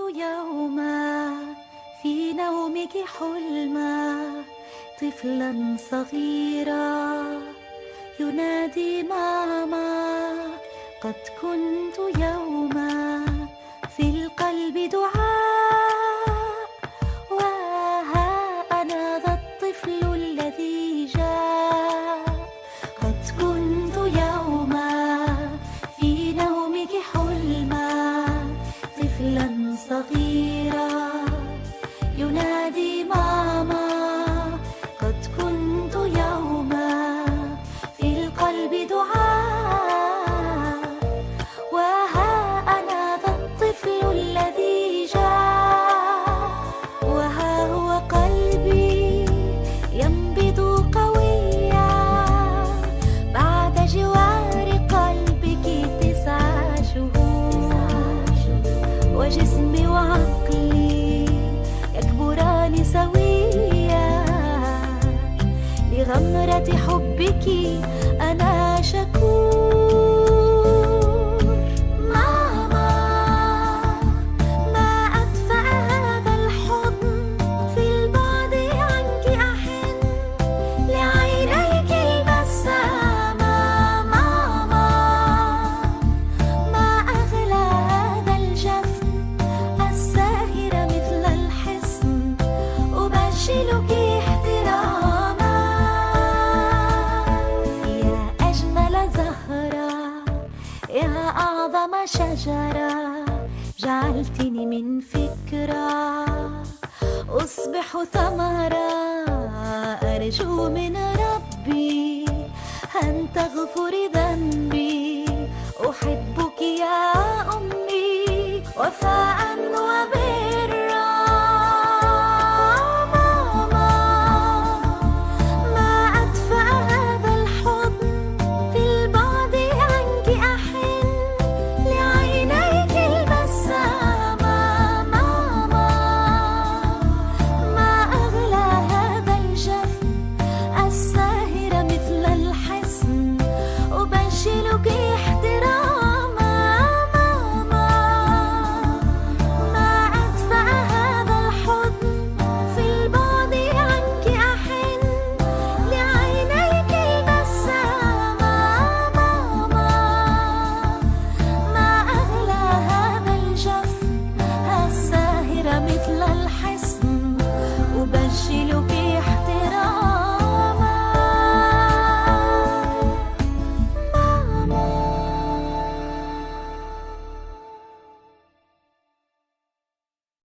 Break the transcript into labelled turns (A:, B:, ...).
A: يوما في نومك حلما طفلا صغيرا ينادي ماما. قد كنت يوما في القلب دعاء، وها أنا ذا الطفل الذي جاء. قد كنت يوما في نومك حلما طفلا صغيرا ينادي ماما. قد كنت يوما في القلب دعاء، وها أنا ذا الطفل الذي جاء. وها هو قلبي ينبض قويا بعد جوار قلبك 9 شهور، وجسمي وعقلي يكبران سويا لغمرة حبك أنا شكور. ماما ما أدفأ هذا الحضن، في البعد عنك أحن لعينيك البسامة. ماما ما أغلى هذا الجفن الساهر مثل الحصن، أبجلك احتراما. يا أجمل زهرة، يا أعظم شجرة، جعلتني من فكرة أصبح ثمرة. أرجو من ربي أن تغفري ذنبي، أحبك يا أمي وفاء وبرا.